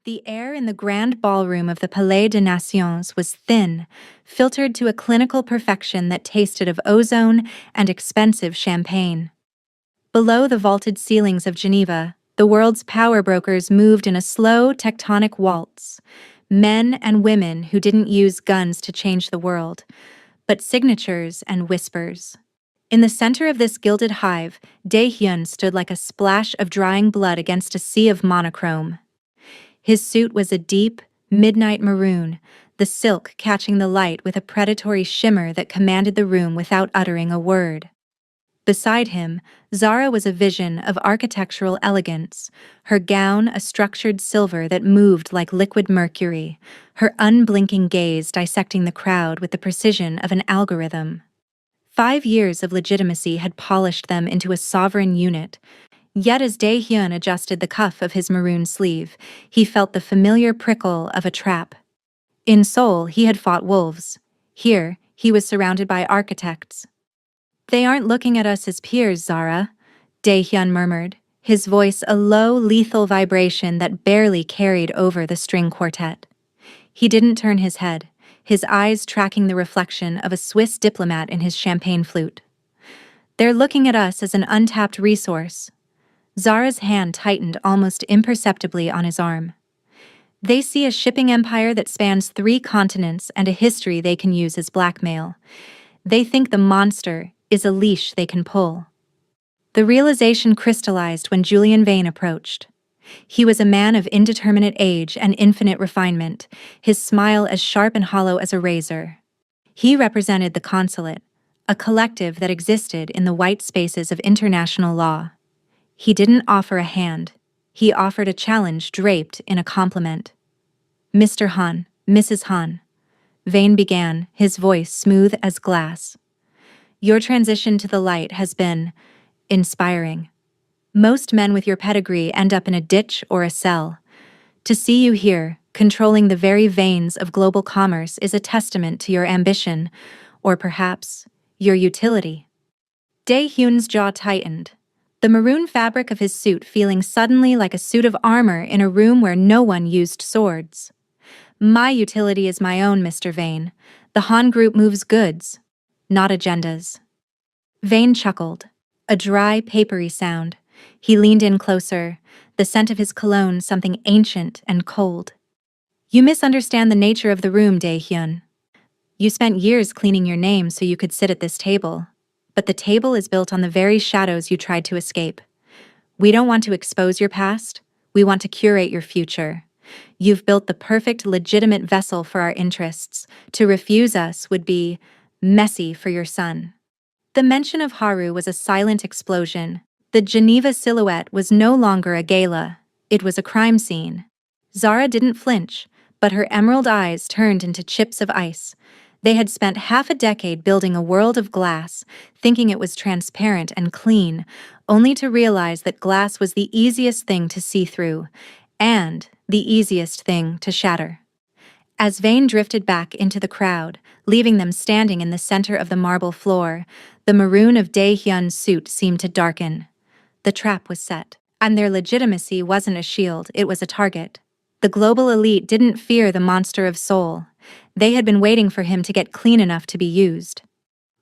The air in the grand ballroom of the Palais des Nations was thin, filtered to a clinical perfection that tasted of ozone and expensive champagne. Below the vaulted ceilings of Geneva, the world's power brokers moved in a slow tectonic waltz. Men and women who didn't use guns to change the world, but signatures and whispers. In the center of this gilded hive, Dae-hyun stood like a splash of drying blood against a sea of monochrome. His suit was a deep, midnight maroon, the silk catching the light with a predatory shimmer that commanded the room without uttering a word. Beside him, Zara was a vision of architectural elegance, her gown a structured silver that moved like liquid mercury, her unblinking gaze dissecting the crowd with the precision of an algorithm. 5 years of legitimacy had polished them into a sovereign unit. Yet as Dae-hyun adjusted the cuff of his maroon sleeve, he felt the familiar prickle of a trap. In Seoul, he had fought wolves. Here, he was surrounded by architects. "They aren't looking at us as peers, Zara," Dae-hyun murmured, his voice a low, lethal vibration that barely carried over the string quartet. He didn't turn his head, his eyes tracking the reflection of a Swiss diplomat in his champagne flute. "They're looking at us as an untapped resource." Zara's hand tightened almost imperceptibly on his arm. "They see a shipping empire that spans 3 continents and a history they can use as blackmail. They think the monster is a leash they can pull." The realization crystallized when Julian Vane approached. He was a man of indeterminate age and infinite refinement, his smile as sharp and hollow as a razor. He represented the consulate, a collective that existed in the white spaces of international law. He didn't offer a hand. He offered a challenge draped in a compliment. "Mr. Han, Mrs. Han," Vane began, his voice smooth as glass. "Your transition to the light has been inspiring. Most men with your pedigree end up in a ditch or a cell. To see you here, controlling the very veins of global commerce, is a testament to your ambition, or perhaps, your utility." Dae-hyun's jaw tightened, the maroon fabric of his suit feeling suddenly like a suit of armor in a room where no one used swords. "My utility is my own, Mr. Vane. The Han Group moves goods, not agendas." Vane chuckled, a dry, papery sound. He leaned in closer, the scent of his cologne something ancient and cold. "You misunderstand the nature of the room, Dae-hyun. You spent years cleaning your name so you could sit at this table. But the table is built on the very shadows you tried to escape. We don't want to expose your past, we want to curate your future. You've built the perfect, legitimate vessel for our interests. To refuse us would be messy for your son." The mention of Haru was a silent explosion. The Geneva silhouette was no longer a gala, it was a crime scene. Zara didn't flinch, but her emerald eyes turned into chips of ice. They had spent half a decade building a world of glass, thinking it was transparent and clean, only to realize that glass was the easiest thing to see through, and the easiest thing to shatter. As Vane drifted back into the crowd, leaving them standing in the center of the marble floor, the maroon of Dae-hyun's suit seemed to darken. The trap was set, and their legitimacy wasn't a shield, it was a target. The global elite didn't fear the monster of Seoul. They had been waiting for him to get clean enough to be used.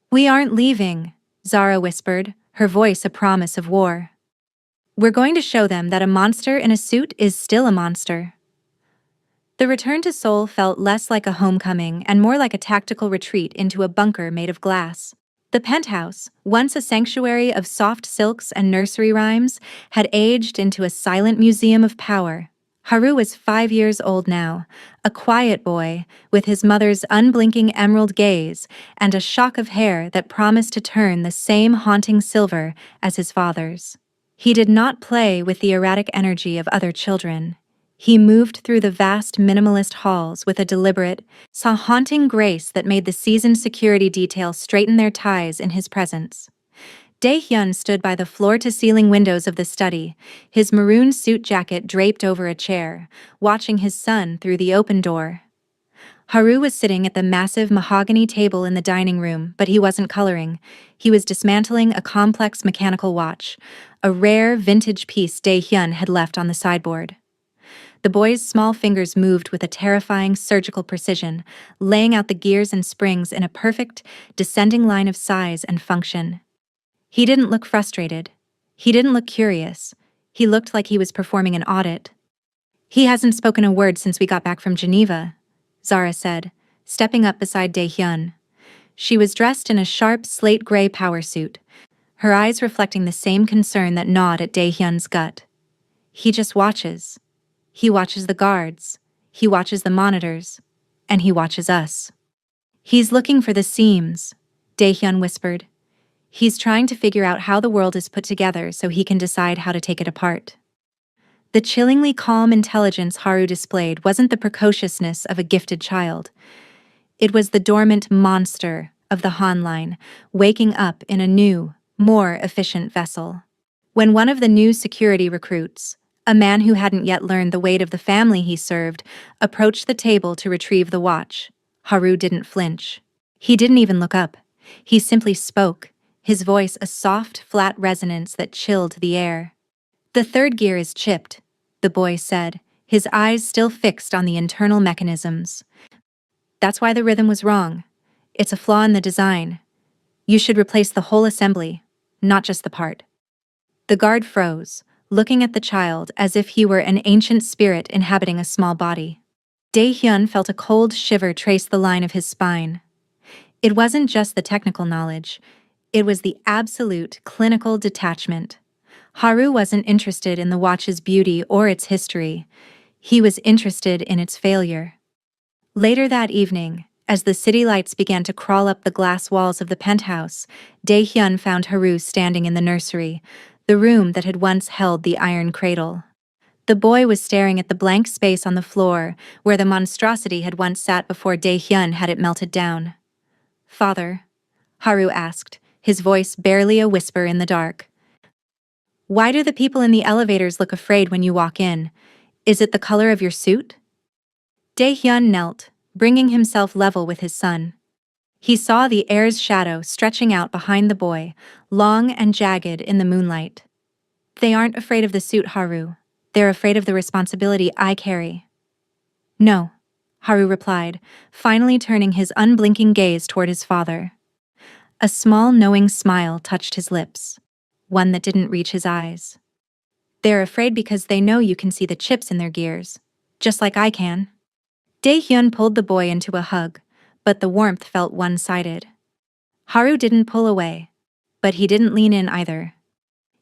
"We aren't leaving," Zara whispered, her voice a promise of war. "We're going to show them that a monster in a suit is still a monster." The return to Seoul felt less like a homecoming and more like a tactical retreat into a bunker made of glass. The penthouse, once a sanctuary of soft silks and nursery rhymes, had aged into a silent museum of power. Haru was 5 years old now, a quiet boy, with his mother's unblinking emerald gaze and a shock of hair that promised to turn the same haunting silver as his father's. He did not play with the erratic energy of other children. He moved through the vast minimalist halls with a deliberate, haunting grace that made the seasoned security detail straighten their ties in his presence. Dae-hyun stood by the floor-to-ceiling windows of the study, his maroon suit jacket draped over a chair, watching his son through the open door. Haru was sitting at the massive mahogany table in the dining room, but he wasn't coloring. He was dismantling a complex mechanical watch, a rare vintage piece Dae-hyun had left on the sideboard. The boy's small fingers moved with a terrifying surgical precision, laying out the gears and springs in a perfect, descending line of size and function. He didn't look frustrated. He didn't look curious. He looked like he was performing an audit. "He hasn't spoken a word since we got back from Geneva," Zara said, stepping up beside Dae-hyun. She was dressed in a sharp slate-gray power suit, her eyes reflecting the same concern that gnawed at Dae-hyun's gut. "He just watches. He watches the guards. He watches the monitors. And he watches us." "He's looking for the seams," Dae-hyun whispered. "He's trying to figure out how the world is put together so he can decide how to take it apart." The chillingly calm intelligence Haru displayed wasn't the precociousness of a gifted child. It was the dormant monster of the Han line, waking up in a new, more efficient vessel. When one of the new security recruits, a man who hadn't yet learned the weight of the family he served, approached the table to retrieve the watch, Haru didn't flinch. He didn't even look up. He simply spoke, his voice a soft, flat resonance that chilled the air. "The third gear is chipped," the boy said, his eyes still fixed on the internal mechanisms. "That's why the rhythm was wrong. It's a flaw in the design. You should replace the whole assembly, not just the part." The guard froze, looking at the child as if he were an ancient spirit inhabiting a small body. Dae-hyun felt a cold shiver trace the line of his spine. It wasn't just the technical knowledge, it was the absolute clinical detachment. Haru wasn't interested in the watch's beauty or its history. He was interested in its failure. Later that evening, as the city lights began to crawl up the glass walls of the penthouse, Dae-hyun found Haru standing in the nursery, the room that had once held the iron cradle. The boy was staring at the blank space on the floor, where the monstrosity had once sat before Dae-hyun had it melted down. "Father?" Haru asked, his voice barely a whisper in the dark. "Why do the people in the elevators look afraid when you walk in? Is it the color of your suit?" Dae-hyun knelt, bringing himself level with his son. He saw the heir's shadow stretching out behind the boy, long and jagged in the moonlight. "They aren't afraid of the suit, Haru. They're afraid of the responsibility I carry." "No," Haru replied, finally turning his unblinking gaze toward his father. A small knowing smile touched his lips, one that didn't reach his eyes. "They're afraid because they know you can see the chips in their gears, just like I can." Dae-hyun pulled the boy into a hug, but the warmth felt one-sided. Haru didn't pull away, but he didn't lean in either.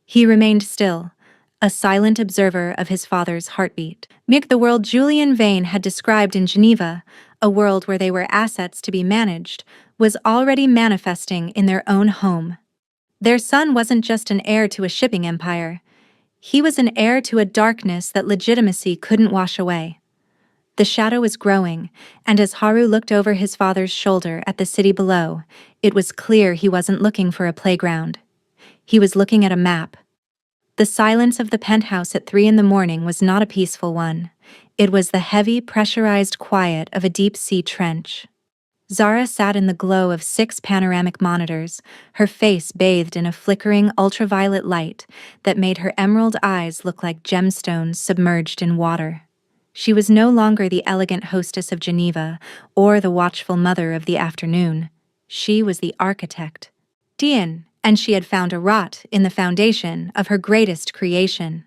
He remained still, a silent observer of his father's heartbeat. The world Julian Vane had described in Geneva, a world where they were assets to be managed, was already manifesting in their own home. Their son wasn't just an heir to a shipping empire. He was an heir to a darkness that legitimacy couldn't wash away. The shadow was growing, and as Haru looked over his father's shoulder at the city below, it was clear he wasn't looking for a playground. He was looking at a map. The silence of the penthouse at 3 a.m. was not a peaceful one. It was the heavy, pressurized quiet of a deep-sea trench. Zara sat in the glow of 6 panoramic monitors, her face bathed in a flickering ultraviolet light that made her emerald eyes look like gemstones submerged in water. She was no longer the elegant hostess of Geneva or the watchful mother of the afternoon. She was the architect, Dian, and she had found a rot in the foundation of her greatest creation.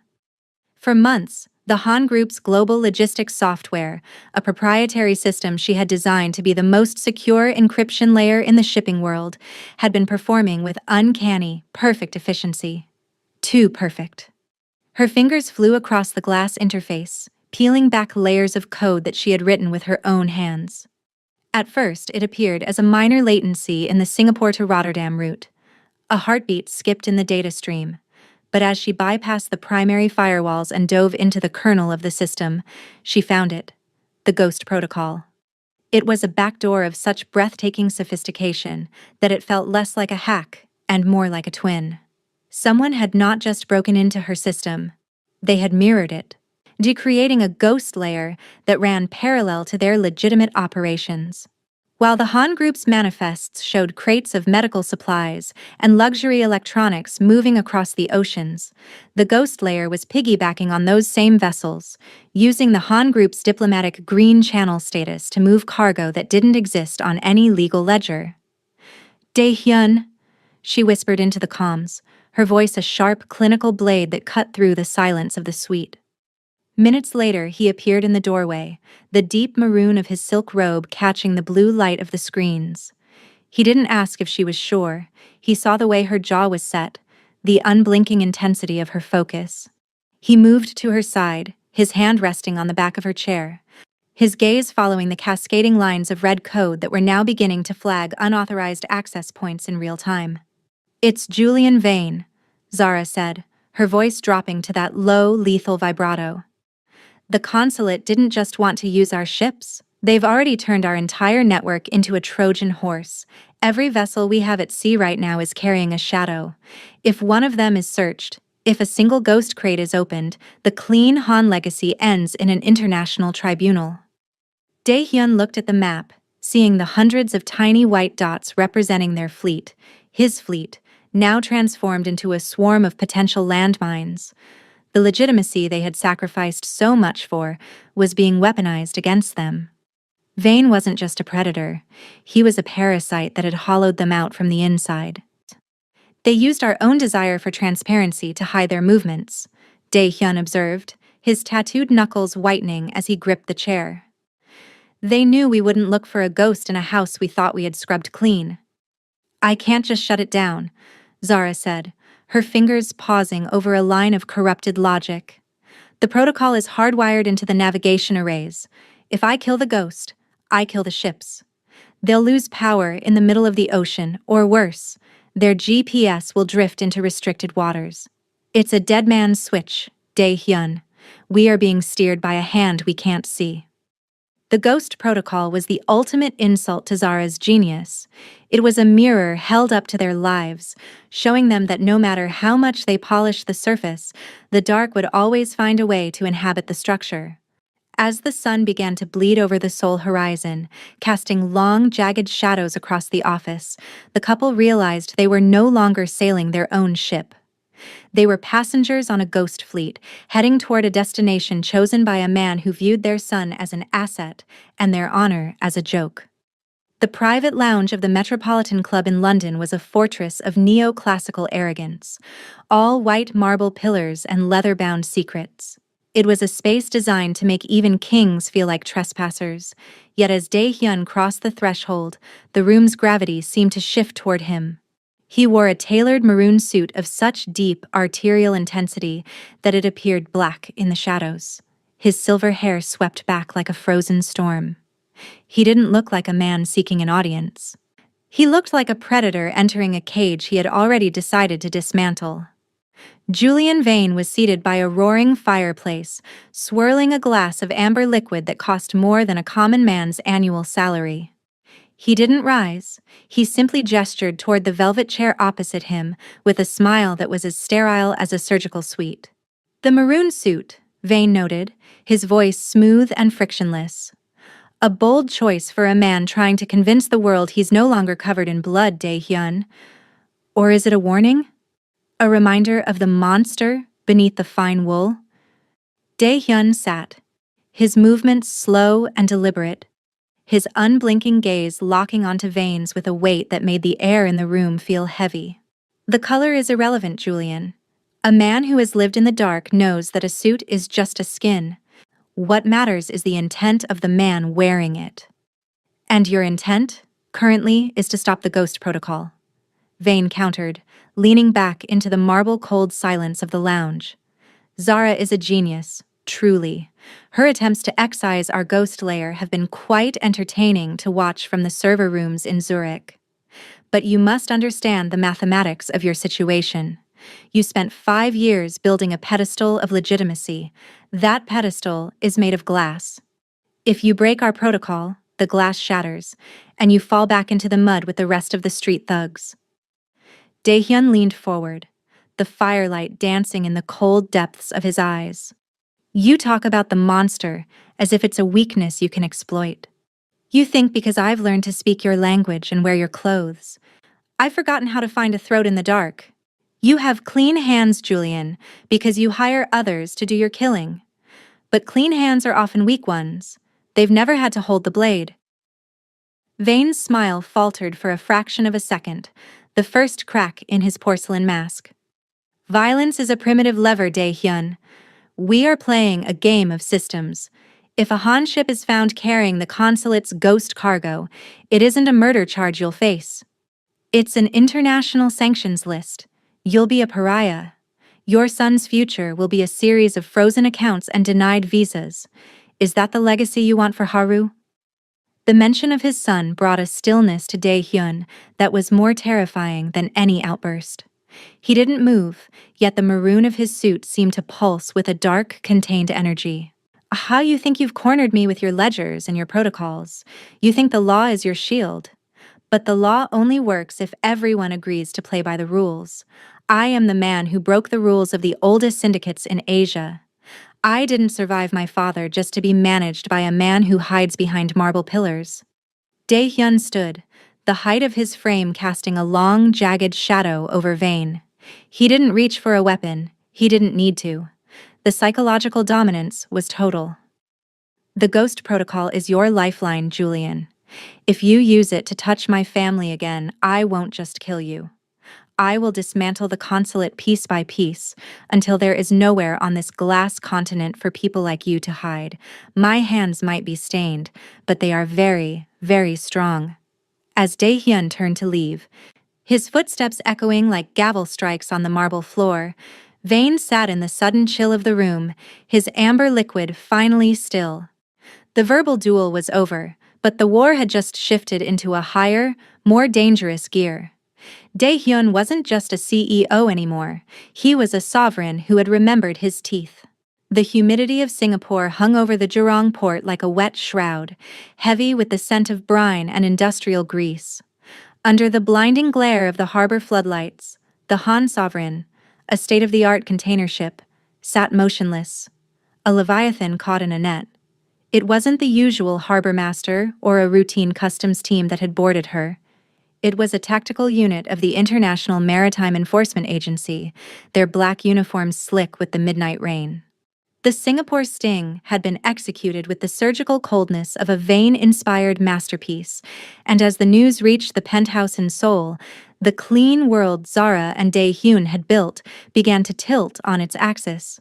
For months, the Han Group's global logistics software, a proprietary system she had designed to be the most secure encryption layer in the shipping world, had been performing with uncanny, perfect efficiency. Too perfect. Her fingers flew across the glass interface, peeling back layers of code that she had written with her own hands. At first, it appeared as a minor latency in the Singapore to Rotterdam route. A heartbeat skipped in the data stream. But as she bypassed the primary firewalls and dove into the kernel of the system, she found it: the Ghost Protocol. It was a backdoor of such breathtaking sophistication that it felt less like a hack and more like a twin. Someone had not just broken into her system, they had mirrored it, creating a ghost layer that ran parallel to their legitimate operations. While the Han Group's manifests showed crates of medical supplies and luxury electronics moving across the oceans, the Ghost Layer was piggybacking on those same vessels, using the Han Group's diplomatic green channel status to move cargo that didn't exist on any legal ledger. Dae-hyun, she whispered into the comms, her voice a sharp, clinical blade that cut through the silence of the suite. Minutes later, he appeared in the doorway, the deep maroon of his silk robe catching the blue light of the screens. He didn't ask if she was sure. He saw the way her jaw was set, the unblinking intensity of her focus. He moved to her side, his hand resting on the back of her chair, his gaze following the cascading lines of red code that were now beginning to flag unauthorized access points in real time. "It's Julian Vane," Zara said, her voice dropping to that low, lethal vibrato. "The consulate didn't just want to use our ships. They've already turned our entire network into a Trojan horse. Every vessel we have at sea right now is carrying a shadow. If one of them is searched, if a single ghost crate is opened, the clean Han legacy ends in an international tribunal." Dae-hyun looked at the map, seeing the hundreds of tiny white dots representing their fleet, his fleet, now transformed into a swarm of potential landmines. The legitimacy they had sacrificed so much for was being weaponized against them. Vane wasn't just a predator, he was a parasite that had hollowed them out from the inside. "They used our own desire for transparency to hide their movements," Dae-hyun observed, his tattooed knuckles whitening as he gripped the chair. "They knew we wouldn't look for a ghost in a house we thought we had scrubbed clean." "I can't just shut it down," Zara said, her fingers pausing over a line of corrupted logic. "The protocol is hardwired into the navigation arrays. If I kill the ghost, I kill the ships. They'll lose power in the middle of the ocean, or worse, their GPS will drift into restricted waters. It's a dead man's switch, Dae-hyun. We are being steered by a hand we can't see." The Ghost Protocol was the ultimate insult to Zara's genius. It was a mirror held up to their lives, showing them that no matter how much they polished the surface, the dark would always find a way to inhabit the structure. As the sun began to bleed over the Seoul horizon, casting long, jagged shadows across the office, the couple realized they were no longer sailing their own ship. They were passengers on a ghost fleet, heading toward a destination chosen by a man who viewed their son as an asset and their honor as a joke. The private lounge of the Metropolitan Club in London was a fortress of neoclassical arrogance, all white marble pillars and leather-bound secrets. It was a space designed to make even kings feel like trespassers, yet as Dae-hyun crossed the threshold, the room's gravity seemed to shift toward him. He wore a tailored maroon suit of such deep, arterial intensity that it appeared black in the shadows. His silver hair swept back like a frozen storm. He didn't look like a man seeking an audience. He looked like a predator entering a cage he had already decided to dismantle. Julian Vane was seated by a roaring fireplace, swirling a glass of amber liquid that cost more than a common man's annual salary. He didn't rise, he simply gestured toward the velvet chair opposite him with a smile that was as sterile as a surgical suite. "The maroon suit," Vane noted, his voice smooth and frictionless. "A bold choice for a man trying to convince the world he's no longer covered in blood, Dae-hyun. Or is it a warning? A reminder of the monster beneath the fine wool?" Dae-hyun sat, his movements slow and deliberate, his unblinking gaze locking onto Vane's with a weight that made the air in the room feel heavy. "The color is irrelevant, Julian. A man who has lived in the dark knows that a suit is just a skin. What matters is the intent of the man wearing it." "And your intent, currently, is to stop the Ghost Protocol," Vane countered, leaning back into the marble-cold silence of the lounge. "Zara is a genius, truly. Her attempts to excise our ghost layer have been quite entertaining to watch from the server rooms in Zurich. But you must understand the mathematics of your situation. You spent 5 years building a pedestal of legitimacy. That pedestal is made of glass. If you break our protocol, the glass shatters, and you fall back into the mud with the rest of the street thugs." Dae-hyun leaned forward, the firelight dancing in the cold depths of his eyes. "You talk about the monster as if it's a weakness you can exploit. You think because I've learned to speak your language and wear your clothes, I've forgotten how to find a throat in the dark. You have clean hands, Julian, because you hire others to do your killing. But clean hands are often weak ones. They've never had to hold the blade. Vane's smile faltered for a fraction of a second, the first crack in his porcelain mask. Violence is a primitive lever, Dae-hyun. We are playing a game of systems. If a Han ship is found carrying the consulate's ghost cargo, it isn't a murder charge you'll face. It's an international sanctions list. You'll be a pariah. Your son's future will be a series of frozen accounts and denied visas. Is that the legacy you want for Haru? The mention of his son brought a stillness to Dae-hyun that was more terrifying than any outburst. He didn't move, yet the maroon of his suit seemed to pulse with a dark, contained energy. How you think you've cornered me with your ledgers and your protocols? You think the law is your shield. But the law only works if everyone agrees to play by the rules. I am the man who broke the rules of the oldest syndicates in Asia. I didn't survive my father just to be managed by a man who hides behind marble pillars. Dae-hyun stood, the height of his frame casting a long, jagged shadow over Vane. He didn't reach for a weapon. He didn't need to. The psychological dominance was total. The Ghost Protocol is your lifeline, Julian. If you use it to touch my family again, I won't just kill you. I will dismantle the consulate piece by piece until there is nowhere on this glass continent for people like you to hide. My hands might be stained, but they are very, very strong. As Dae-hyun turned to leave, his footsteps echoing like gavel strikes on the marble floor, Vane sat in the sudden chill of the room, his amber liquid finally still. The verbal duel was over, but the war had just shifted into a higher, more dangerous gear. Dae-hyun wasn't just a CEO anymore, he was a sovereign who had remembered his teeth. The humidity of Singapore hung over the Jurong port like a wet shroud, heavy with the scent of brine and industrial grease. Under the blinding glare of the harbor floodlights, the Han Sovereign, a state-of-the-art container ship, sat motionless, a leviathan caught in a net. It wasn't the usual harbor master or a routine customs team that had boarded her. It was a tactical unit of the International Maritime Enforcement Agency, their black uniforms slick with the midnight rain. The Singapore Sting had been executed with the surgical coldness of a Vane-inspired masterpiece, and as the news reached the penthouse in Seoul, the clean world Zara and Dae-hyun had built began to tilt on its axis.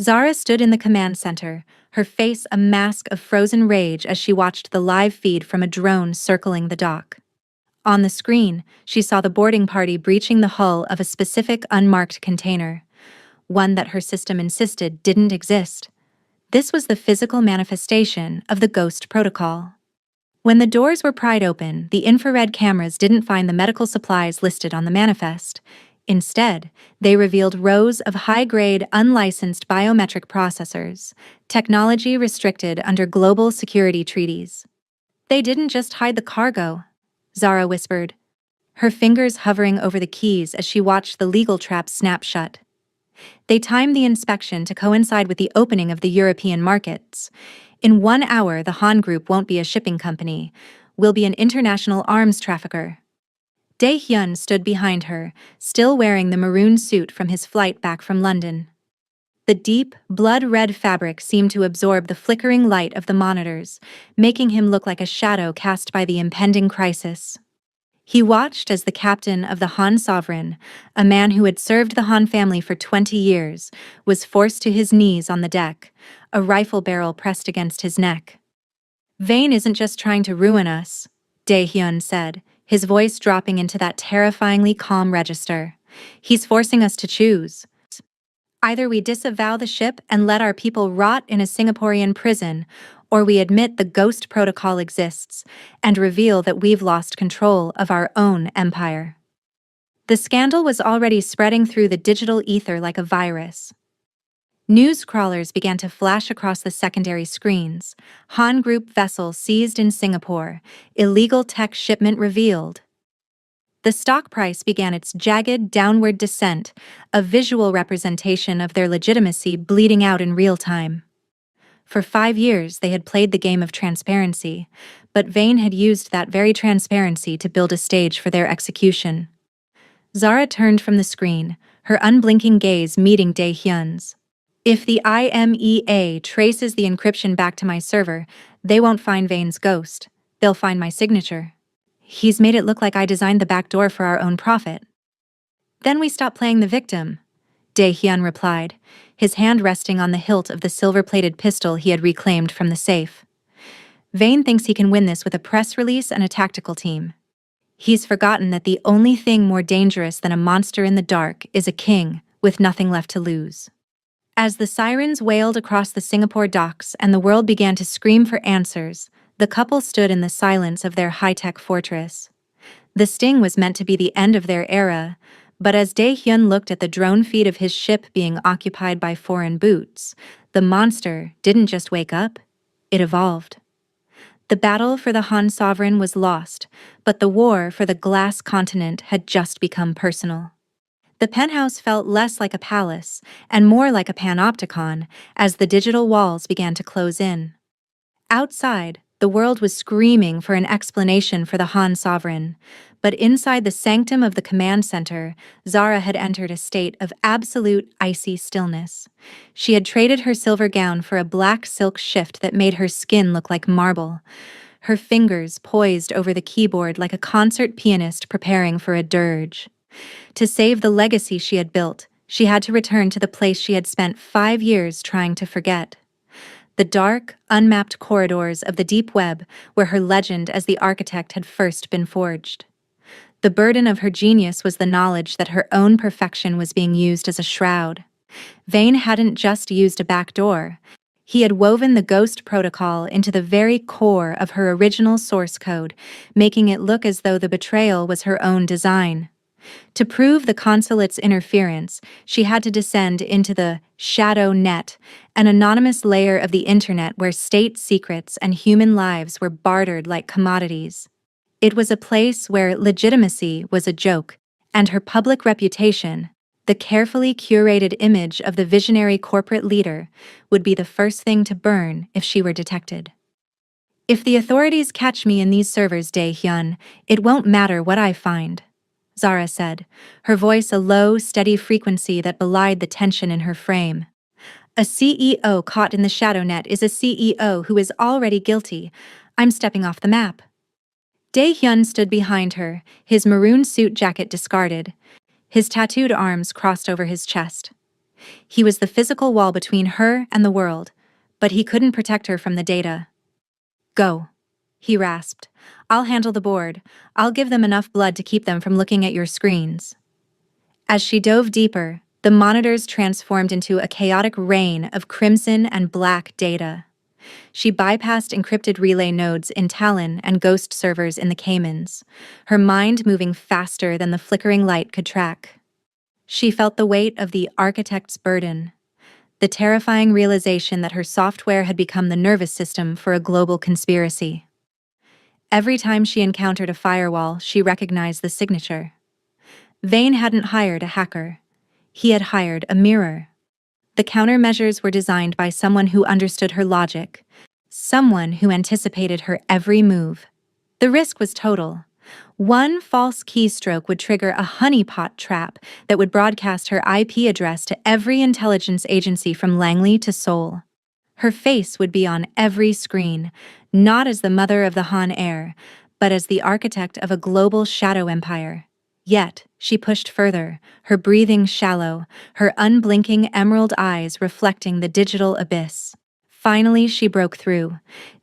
Zara stood in the command center, her face a mask of frozen rage as she watched the live feed from a drone circling the dock. On the screen, she saw the boarding party breaching the hull of a specific unmarked container, one that her system insisted didn't exist. This was the physical manifestation of the Ghost Protocol. When the doors were pried open, the infrared cameras didn't find the medical supplies listed on the manifest. Instead, they revealed rows of high-grade, unlicensed biometric processors, technology restricted under global security treaties. They didn't just hide the cargo, Zara whispered, her fingers hovering over the keys as she watched the legal trap snap shut. They timed the inspection to coincide with the opening of the European markets. In 1 hour, the Han Group won't be a shipping company. We'll be an international arms trafficker. Dae-hyun stood behind her, still wearing the maroon suit from his flight back from London. The deep, blood-red fabric seemed to absorb the flickering light of the monitors, making him look like a shadow cast by the impending crisis. He watched as the captain of the Han Sovereign, a man who had served the Han family for 20 years, was forced to his knees on the deck, a rifle barrel pressed against his neck. Vane isn't just trying to ruin us, Dae-hyun said, his voice dropping into that terrifyingly calm register. He's forcing us to choose. Either we disavow the ship and let our people rot in a Singaporean prison, or we admit the Ghost Protocol exists and reveal that we've lost control of our own empire. The scandal was already spreading through the digital ether like a virus. News crawlers began to flash across the secondary screens. Han Group vessel seized in Singapore, illegal tech shipment revealed. The stock price began its jagged downward descent, a visual representation of their legitimacy bleeding out in real time. For 5 years, they had played the game of transparency, but Vane had used that very transparency to build a stage for their execution. Zara turned from the screen, her unblinking gaze meeting Dae-hyun's. If the IMEA traces the encryption back to my server, they won't find Vane's ghost. They'll find my signature. He's made it look like I designed the back door for our own profit. Then we stop playing the victim, Dae-hyun replied, his hand resting on the hilt of the silver-plated pistol he had reclaimed from the safe. Vane thinks he can win this with a press release and a tactical team. He's forgotten that the only thing more dangerous than a monster in the dark is a king with nothing left to lose. As the sirens wailed across the Singapore docks and the world began to scream for answers, the couple stood in the silence of their high-tech fortress. The sting was meant to be the end of their era, but as Dae-hyun looked at the drone feed of his ship being occupied by foreign boots, the monster didn't just wake up, it evolved. The battle for the Han sovereign was lost, but the war for the glass continent had just become personal. The penthouse felt less like a palace and more like a panopticon as the digital walls began to close in. Outside, the world was screaming for an explanation for the Han sovereign, but inside the sanctum of the command center, Zara had entered a state of absolute icy stillness. She had traded her silver gown for a black silk shift that made her skin look like marble, her fingers poised over the keyboard like a concert pianist preparing for a dirge. To save the legacy she had built, she had to return to the place she had spent 5 years trying to forget. The dark, unmapped corridors of the deep web where her legend as the architect had first been forged. The burden of her genius was the knowledge that her own perfection was being used as a shroud. Vane hadn't just used a back door. He had woven the Ghost Protocol into the very core of her original source code, making it look as though the betrayal was her own design. To prove the consulate's interference, she had to descend into the shadow net, an anonymous layer of the internet where state secrets and human lives were bartered like commodities. It was a place where legitimacy was a joke, and her public reputation, the carefully curated image of the visionary corporate leader, would be the first thing to burn if she were detected. If the authorities catch me in these servers, Dae-hyun, it won't matter what I find, Zara said, her voice a low, steady frequency that belied the tension in her frame. A CEO caught in the shadow net is a CEO who is already guilty. I'm stepping off the map. Dae-hyun stood behind her, his maroon suit jacket discarded, his tattooed arms crossed over his chest. He was the physical wall between her and the world, but he couldn't protect her from the data. Go, he rasped. I'll handle the board. I'll give them enough blood to keep them from looking at your screens. As she dove deeper, the monitors transformed into a chaotic rain of crimson and black data. She bypassed encrypted relay nodes in Talon and ghost servers in the Caymans, her mind moving faster than the flickering light could track. She felt the weight of the architect's burden, the terrifying realization that her software had become the nervous system for a global conspiracy. Every time she encountered a firewall, she recognized the signature. Vane hadn't hired a hacker. He had hired a mirror. The countermeasures were designed by someone who understood her logic, someone who anticipated her every move. The risk was total. One false keystroke would trigger a honeypot trap that would broadcast her IP address to every intelligence agency from Langley to Seoul. Her face would be on every screen, not as the mother of the Han heir, but as the architect of a global shadow empire. Yet, she pushed further, her breathing shallow, her unblinking emerald eyes reflecting the digital abyss. Finally, she broke through.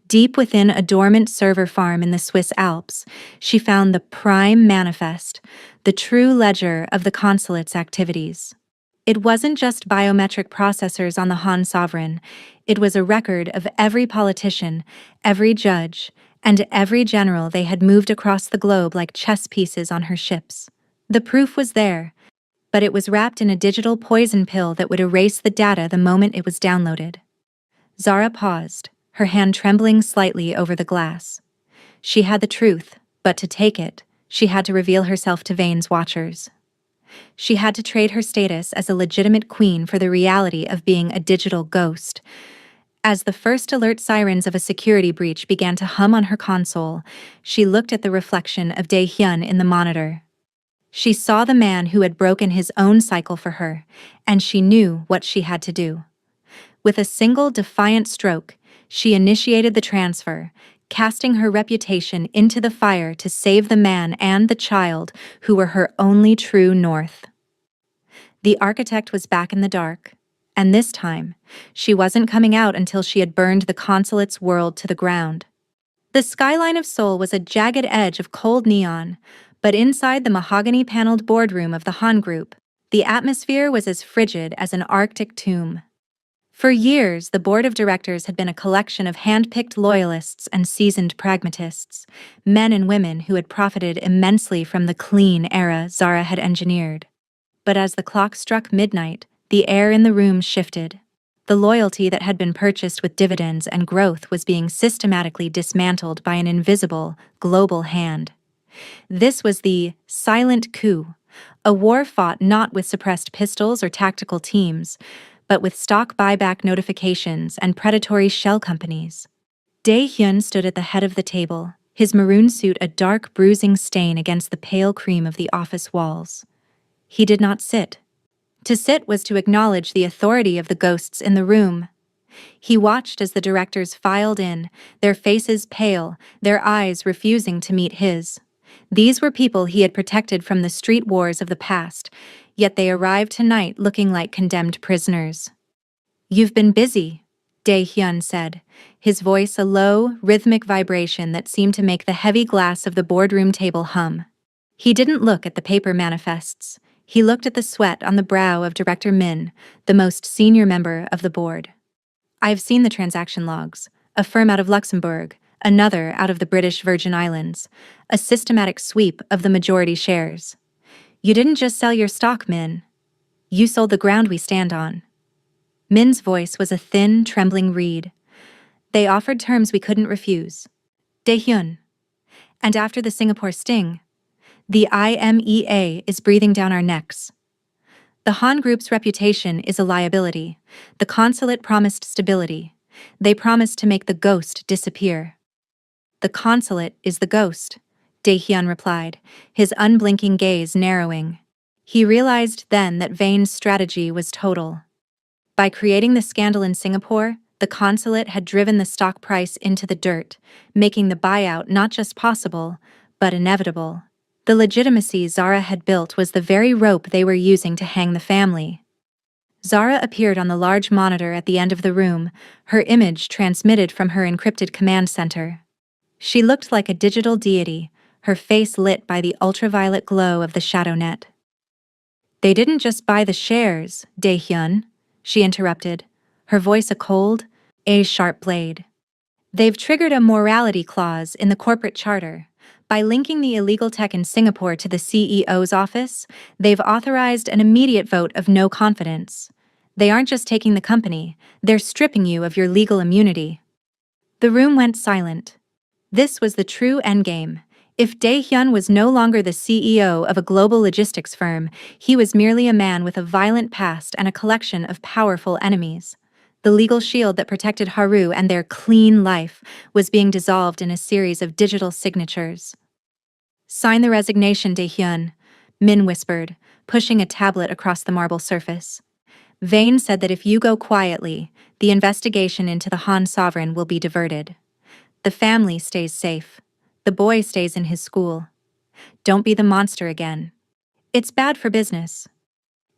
Deep within a dormant server farm in the Swiss Alps, she found the prime manifest, the true ledger of the consulate's activities. It wasn't just biometric processors on the Han sovereign, it was a record of every politician, every judge, and every general they had moved across the globe like chess pieces on her ships. The proof was there, but it was wrapped in a digital poison pill that would erase the data the moment it was downloaded. Zara paused, her hand trembling slightly over the glass. She had the truth, but to take it, she had to reveal herself to Vane's watchers. She had to trade her status as a legitimate queen for the reality of being a digital ghost. As the first alert sirens of a security breach began to hum on her console, she looked at the reflection of Dae-hyun in the monitor. She saw the man who had broken his own cycle for her, and she knew what she had to do. With a single defiant stroke, she initiated the transfer, casting her reputation into the fire to save the man and the child who were her only true north. The architect was back in the dark, and this time, she wasn't coming out until she had burned the consulate's world to the ground. The skyline of Seoul was a jagged edge of cold neon, but inside the mahogany-paneled boardroom of the Han Group, the atmosphere was as frigid as an Arctic tomb. For years, the board of directors had been a collection of hand-picked loyalists and seasoned pragmatists, men and women who had profited immensely from the clean era Zara had engineered. But as the clock struck midnight, the air in the room shifted. The loyalty that had been purchased with dividends and growth was being systematically dismantled by an invisible, global hand. This was the silent coup, a war fought not with suppressed pistols or tactical teams, but with stock buyback notifications and predatory shell companies. Dae-hyun stood at the head of the table, his maroon suit a dark bruising stain against the pale cream of the office walls. He did not sit. To sit was to acknowledge the authority of the ghosts in the room. He watched as the directors filed in, their faces pale, their eyes refusing to meet his. These were people he had protected from the street wars of the past, yet they arrived tonight looking like condemned prisoners. "You've been busy," Dae-hyun said, his voice a low, rhythmic vibration that seemed to make the heavy glass of the boardroom table hum. He didn't look at the paper manifests. He looked at the sweat on the brow of Director Min, the most senior member of the board. "I've seen the transaction logs. A firm out of Luxembourg, another out of the British Virgin Islands, a systematic sweep of the majority shares. You didn't just sell your stock, Min. You sold the ground we stand on." Min's voice was a thin, trembling reed. "They offered terms we couldn't refuse. Dae-hyun. And after the Singapore sting, the IMEA is breathing down our necks. The Han Group's reputation is a liability. The consulate promised stability. They promised to make the ghost disappear." "The consulate is the ghost," Dae-hyun replied, his unblinking gaze narrowing. He realized then that Vane's strategy was total. By creating the scandal in Singapore, the consulate had driven the stock price into the dirt, making the buyout not just possible, but inevitable. The legitimacy Zara had built was the very rope they were using to hang the family. Zara appeared on the large monitor at the end of the room, her image transmitted from her encrypted command center. She looked like a digital deity, her face lit by the ultraviolet glow of the shadow net. "They didn't just buy the shares, Dae-hyun," she interrupted, her voice a cold, sharp blade. "They've triggered a morality clause in the corporate charter. By linking the illegal tech in Singapore to the CEO's office, they've authorized an immediate vote of no confidence. They aren't just taking the company, they're stripping you of your legal immunity." The room went silent. This was the true endgame. If Dae-hyun was no longer the CEO of a global logistics firm, he was merely a man with a violent past and a collection of powerful enemies. The legal shield that protected Haru and their clean life was being dissolved in a series of digital signatures. "Sign the resignation, Dae-hyun," Min whispered, pushing a tablet across the marble surface. "Vane said that if you go quietly, the investigation into the Han sovereign will be diverted. The family stays safe. The boy stays in his school. Don't be the monster again. It's bad for business."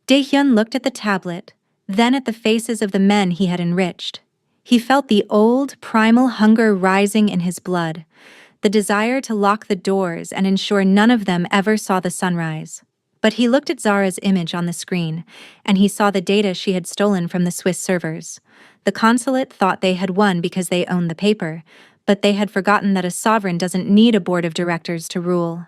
Dae-hyun looked at the tablet, then at the faces of the men he had enriched. He felt the old, primal hunger rising in his blood, the desire to lock the doors and ensure none of them ever saw the sunrise. But he looked at Zara's image on the screen, and he saw the data she had stolen from the Swiss servers. The consulate thought they had won because they owned the paper, but they had forgotten that a sovereign doesn't need a board of directors to rule.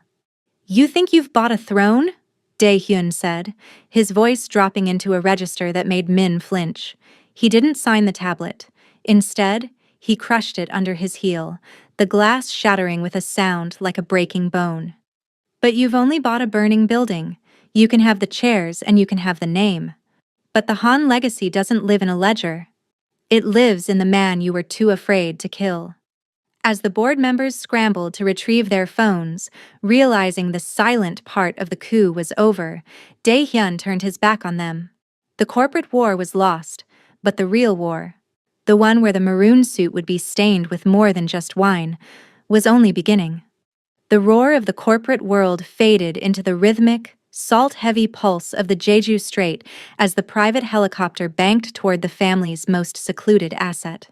"You think you've bought a throne?" Dae-hyun said, his voice dropping into a register that made Min flinch. He didn't sign the tablet. Instead, he crushed it under his heel, the glass shattering with a sound like a breaking bone. "But you've only bought a burning building. You can have the chairs and you can have the name. But the Han legacy doesn't live in a ledger." It lives in the man you were too afraid to kill. As the board members scrambled to retrieve their phones, realizing the silent part of the coup was over, Dae-hyun turned his back on them. The corporate war was lost, but the real war, the one where the maroon suit would be stained with more than just wine, was only beginning. The roar of the corporate world faded into the rhythmic, salt-heavy pulse of the Jeju Strait as the private helicopter banked toward the family's most secluded asset.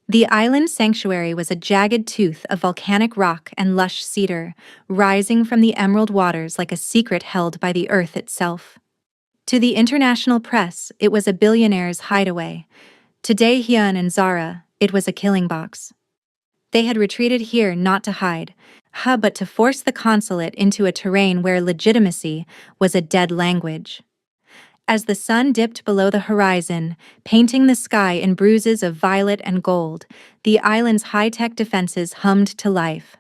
The island sanctuary was a jagged tooth of volcanic rock and lush cedar, rising from the emerald waters like a secret held by the earth itself. To the international press, it was a billionaire's hideaway. To Dae-hyun and Zara, it was a killing box. They had retreated here not to hide, but to force the consulate into a terrain where legitimacy was a dead language. As the sun dipped below the horizon, painting the sky in bruises of violet and gold, the island's high-tech defenses hummed to life.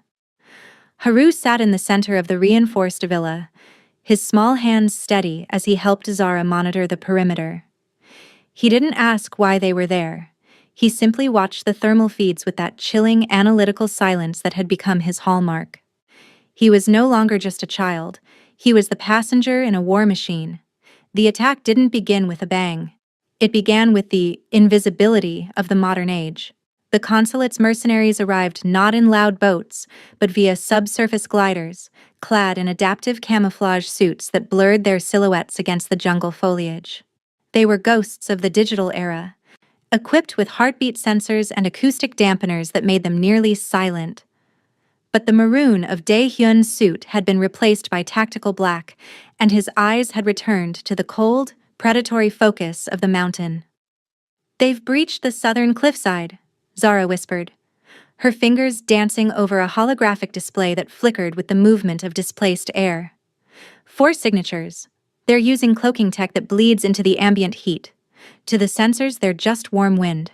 Haru sat in the center of the reinforced villa, his small hands steady as he helped Zara monitor the perimeter. He didn't ask why they were there. He simply watched the thermal feeds with that chilling, analytical silence that had become his hallmark. He was no longer just a child. He was the passenger in a war machine. The attack didn't begin with a bang. It began with the invisibility of the modern age. The consulate's mercenaries arrived not in loud boats, but via subsurface gliders, clad in adaptive camouflage suits that blurred their silhouettes against the jungle foliage. They were ghosts of the digital era, equipped with heartbeat sensors and acoustic dampeners that made them nearly silent. But the maroon of Dae-hyun's suit had been replaced by tactical black, and his eyes had returned to the cold, predatory focus of the mountain. "They've breached the southern cliffside," Zara whispered, her fingers dancing over a holographic display that flickered with the movement of displaced air. "4 signatures. They're using cloaking tech that bleeds into the ambient heat. To the sensors, they're just warm wind."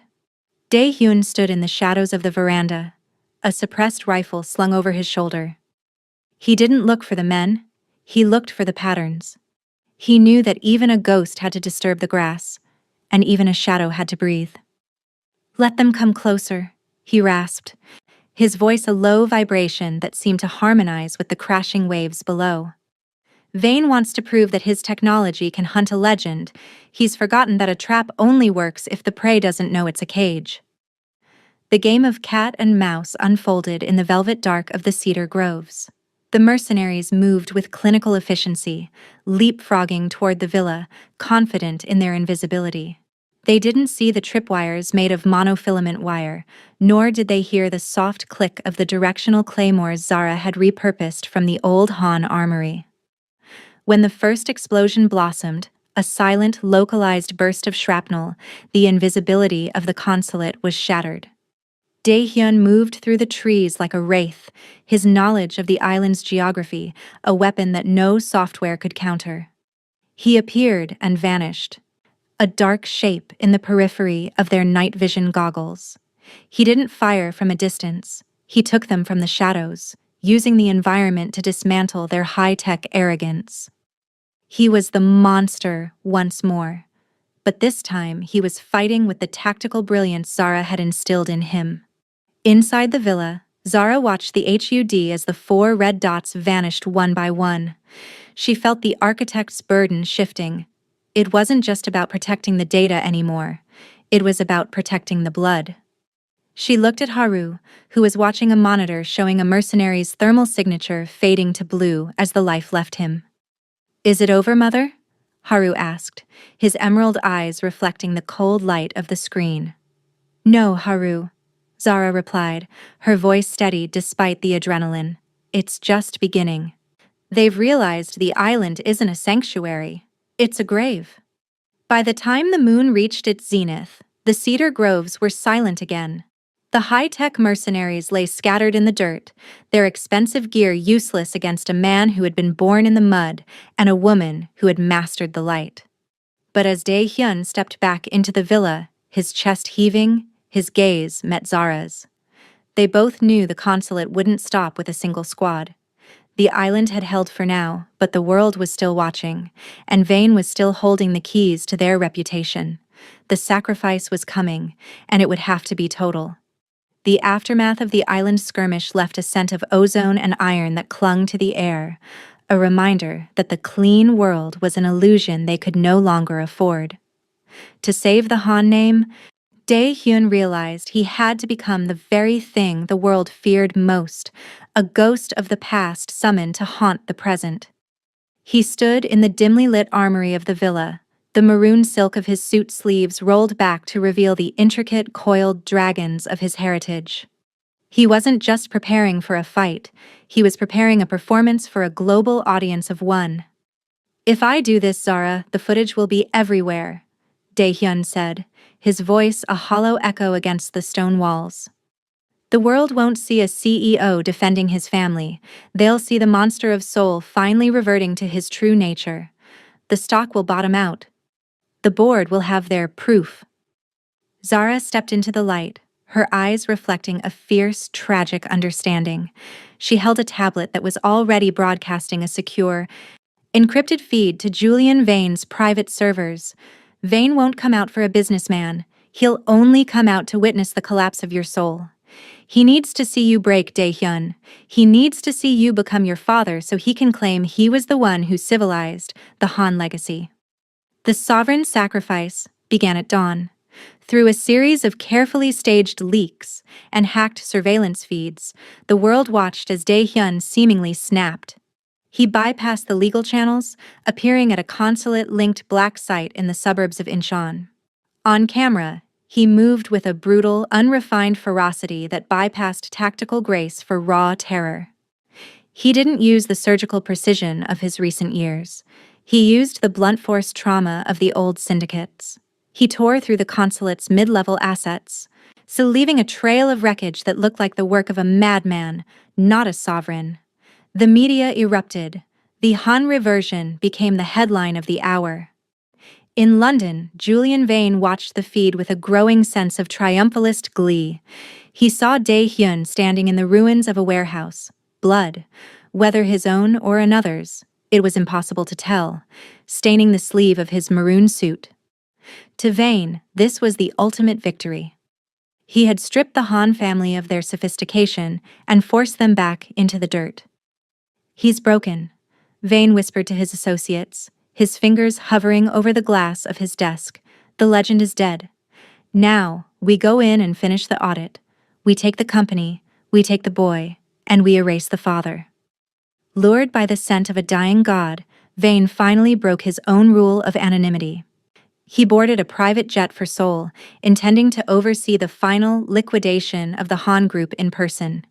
Dae-hyun stood in the shadows of the veranda, a suppressed rifle slung over his shoulder. He didn't look for the men, he looked for the patterns. He knew that even a ghost had to disturb the grass, and even a shadow had to breathe. "Let them come closer," he rasped, his voice a low vibration that seemed to harmonize with the crashing waves below. Vane wants to prove that his technology can hunt a legend. He's forgotten that a trap only works if the prey doesn't know it's a cage. The game of cat and mouse unfolded in the velvet dark of the cedar groves. The mercenaries moved with clinical efficiency, leapfrogging toward the villa, confident in their invisibility. They didn't see the tripwires made of monofilament wire, nor did they hear the soft click of the directional claymores Zara had repurposed from the old Han armory. When the first explosion blossomed, a silent, localized burst of shrapnel, the invisibility of the consulate was shattered. Dae-hyun moved through the trees like a wraith, his knowledge of the island's geography, a weapon that no software could counter. He appeared and vanished, a dark shape in the periphery of their night vision goggles. He didn't fire from a distance, he took them from the shadows, using the environment to dismantle their high-tech arrogance. He was the monster once more, but this time he was fighting with the tactical brilliance Zara had instilled in him. Inside the villa, Zara watched the HUD as the 4 red dots vanished one by one. She felt the architect's burden shifting. It wasn't just about protecting the data anymore. It was about protecting the blood. She looked at Haru, who was watching a monitor showing a mercenary's thermal signature fading to blue as the life left him. "Is it over, Mother?" Haru asked, his emerald eyes reflecting the cold light of the screen. "No, Haru," Zara replied, her voice steady despite the adrenaline. "It's just beginning. They've realized the island isn't a sanctuary. It's a grave." By the time the moon reached its zenith, the cedar groves were silent again. The high-tech mercenaries lay scattered in the dirt, their expensive gear useless against a man who had been born in the mud and a woman who had mastered the light. But as Dae-hyun stepped back into the villa, his chest heaving, his gaze met Zara's. They both knew the consulate wouldn't stop with a single squad. The island had held for now, but the world was still watching, and Vane was still holding the keys to their reputation. The sacrifice was coming, and it would have to be total. The aftermath of the island skirmish left a scent of ozone and iron that clung to the air, a reminder that the clean world was an illusion they could no longer afford. To save the Han name, Dae-hyun realized he had to become the very thing the world feared most, a ghost of the past summoned to haunt the present. He stood in the dimly lit armory of the villa, the maroon silk of his suit sleeves rolled back to reveal the intricate, coiled dragons of his heritage. He wasn't just preparing for a fight, he was preparing a performance for a global audience of one. "If I do this, Zara, the footage will be everywhere," Dae-hyun said, his voice a hollow echo against the stone walls. "The world won't see a CEO defending his family, they'll see the monster of Seoul finally reverting to his true nature. The stock will bottom out. The board will have their proof." Zara stepped into the light, her eyes reflecting a fierce, tragic understanding. She held a tablet that was already broadcasting a secure, encrypted feed to Julian Vane's private servers. "Vane won't come out for a businessman. He'll only come out to witness the collapse of your soul. He needs to see you break, Dae-hyun. He needs to see you become your father so he can claim he was the one who civilized the Han legacy." The sovereign sacrifice began at dawn. Through a series of carefully staged leaks and hacked surveillance feeds, the world watched as Dae-hyun seemingly snapped. He bypassed the legal channels, appearing at a consulate-linked black site in the suburbs of Incheon. On camera, he moved with a brutal, unrefined ferocity that bypassed tactical grace for raw terror. He didn't use the surgical precision of his recent years. He used the blunt force trauma of the old syndicates. He tore through the consulate's mid-level assets, so leaving a trail of wreckage that looked like the work of a madman, not a sovereign. The media erupted. The Han reversion became the headline of the hour. In London, Julian Vane watched the feed with a growing sense of triumphalist glee. He saw Dae-hyun standing in the ruins of a warehouse. Blood, whether his own or another's, it was impossible to tell, staining the sleeve of his maroon suit. To Vane, this was the ultimate victory. He had stripped the Han family of their sophistication and forced them back into the dirt. "He's broken," Vane whispered to his associates, his fingers hovering over the glass of his desk. "The legend is dead. Now, we go in and finish the audit. We take the company, we take the boy, and we erase the father." Lured by the scent of a dying god, Vane finally broke his own rule of anonymity. He boarded a private jet for Seoul, intending to oversee the final liquidation of the Han Group in person.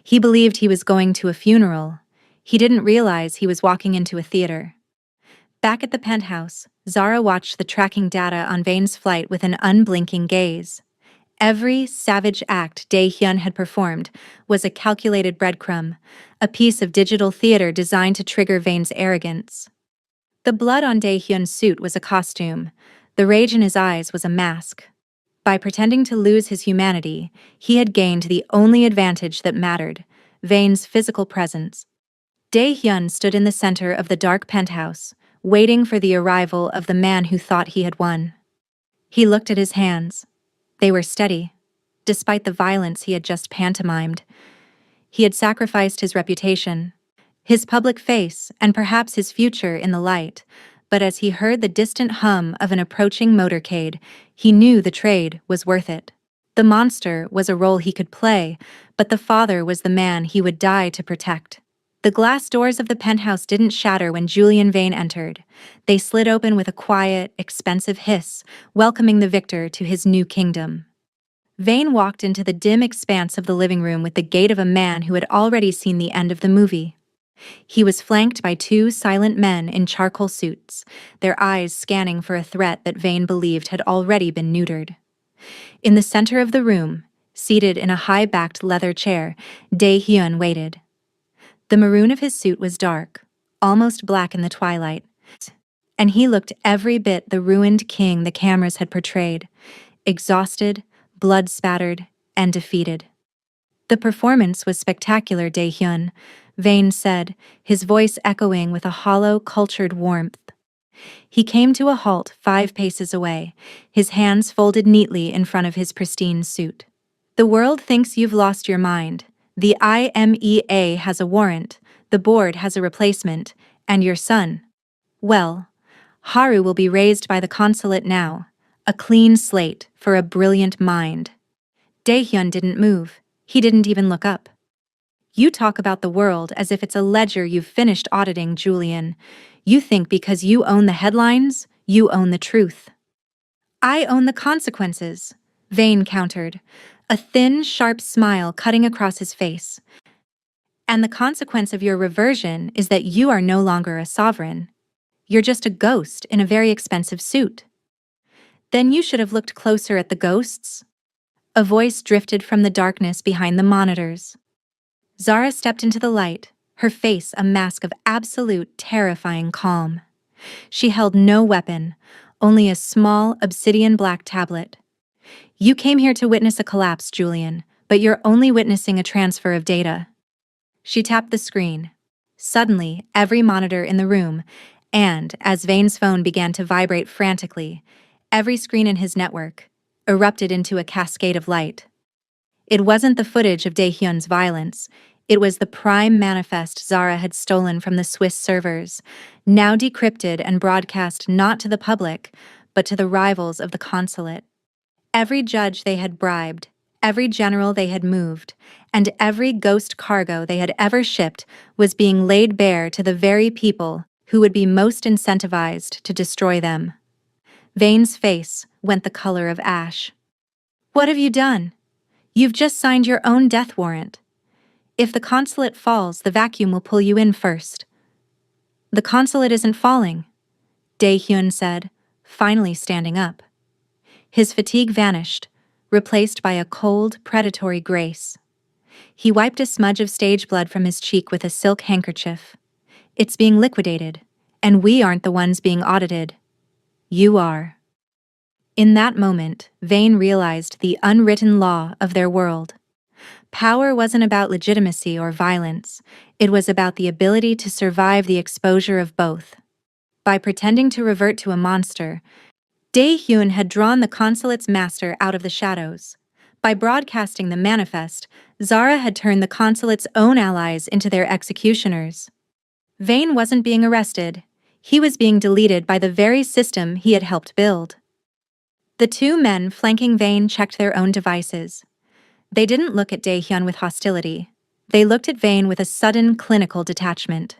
He believed he was going to a funeral. He didn't realize he was walking into a theater. Back at the penthouse, Zara watched the tracking data on Vane's flight with an unblinking gaze. Every savage act Dae-hyun had performed was a calculated breadcrumb, a piece of digital theater designed to trigger Vane's arrogance. The blood on Dae-hyun's suit was a costume. The rage in his eyes was a mask. By pretending to lose his humanity, he had gained the only advantage that mattered, Vane's physical presence. Dae-hyun stood in the center of the dark penthouse, waiting for the arrival of the man who thought he had won. He looked at his hands. They were steady, despite the violence he had just pantomimed. He had sacrificed his reputation, his public face, and perhaps his future in the light, but as he heard the distant hum of an approaching motorcade, he knew the trade was worth it. The monster was a role he could play, but the father was the man he would die to protect. The glass doors of the penthouse didn't shatter when Julian Vane entered. They slid open with a quiet, expensive hiss, welcoming the victor to his new kingdom. Vane walked into the dim expanse of the living room with the gait of a man who had already seen the end of the movie. He was flanked by two silent men in charcoal suits, their eyes scanning for a threat that Vane believed had already been neutered. In the center of the room, seated in a high-backed leather chair, Dae-hyun waited. The maroon of his suit was dark, almost black in the twilight, and he looked every bit the ruined king the cameras had portrayed, exhausted, blood-spattered, and defeated. "The performance was spectacular, Dae-hyun," Vane said, his voice echoing with a hollow, cultured warmth. He came to a halt 5 paces away, his hands folded neatly in front of his pristine suit. The world thinks you've lost your mind. The IMEA has a warrant, the board has a replacement, and your son. Well, Haru will be raised by the consulate now, a clean slate for a brilliant mind. Daehyun didn't move. He didn't even look up. You talk about the world as if it's a ledger you've finished auditing, Julian. You think because you own the headlines, you own the truth. I own the consequences, Vane countered, a thin, sharp smile cutting across his face. And the consequence of your reversion is that you are no longer a sovereign. You're just a ghost in a very expensive suit. Then you should have looked closer at the ghosts. A voice drifted from the darkness behind the monitors. Zara stepped into the light, her face a mask of absolute, terrifying calm. She held no weapon, only a small, obsidian black tablet. You came here to witness a collapse, Julian, but you're only witnessing a transfer of data. She tapped the screen. Suddenly, every monitor in the room, and, as Vane's phone began to vibrate frantically, every screen in his network, erupted into a cascade of light. It wasn't the footage of Daehyun's violence. It was the prime manifest Zara had stolen from the Swiss servers, now decrypted and broadcast not to the public, but to the rivals of the consulate. Every judge they had bribed, every general they had moved, and every ghost cargo they had ever shipped was being laid bare to the very people who would be most incentivized to destroy them. Vane's face went the color of ash. What have you done? You've just signed your own death warrant. If the consulate falls, the vacuum will pull you in first. The consulate isn't falling, Daehyun said, finally standing up. His fatigue vanished, replaced by a cold, predatory grace. He wiped a smudge of stage blood from his cheek with a silk handkerchief. It's being liquidated, and we aren't the ones being audited. You are. In that moment, Vane realized the unwritten law of their world. Power wasn't about legitimacy or violence, it was about the ability to survive the exposure of both. By pretending to revert to a monster, Daehyun had drawn the consulate's master out of the shadows. By broadcasting the manifest, Zara had turned the consulate's own allies into their executioners. Vane wasn't being arrested, he was being deleted by the very system he had helped build. The two men flanking Vane checked their own devices. They didn't look at Daehyun with hostility. They looked at Vane with a sudden clinical detachment.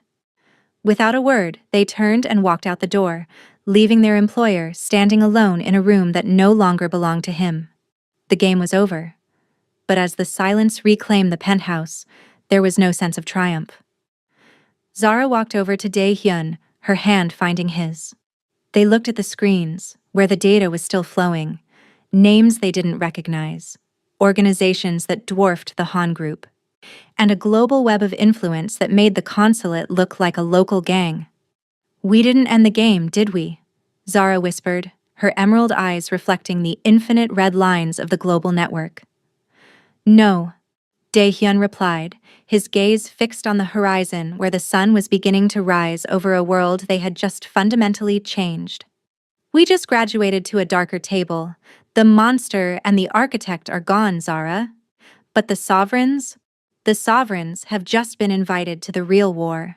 Without a word, they turned and walked out the door, leaving their employer standing alone in a room that no longer belonged to him. The game was over. But as the silence reclaimed the penthouse, there was no sense of triumph. Zara walked over to Daehyun, her hand finding his. They looked at the screens, where the data was still flowing, names they didn't recognize, organizations that dwarfed the Han Group, and a global web of influence that made the consulate look like a local gang. We didn't end the game, did we? Zara whispered, her emerald eyes reflecting the infinite red lines of the global network. No, Daehyun replied, his gaze fixed on the horizon where the sun was beginning to rise over a world they had just fundamentally changed. We just graduated to a darker table. The monster and the architect are gone, Zara. But the sovereigns have just been invited to the real war.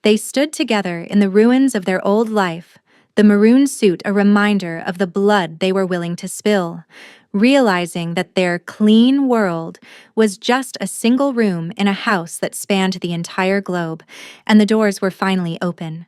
They stood together in the ruins of their old life, the maroon suit a reminder of the blood they were willing to spill, realizing that their clean world was just a single room in a house that spanned the entire globe, and the doors were finally open.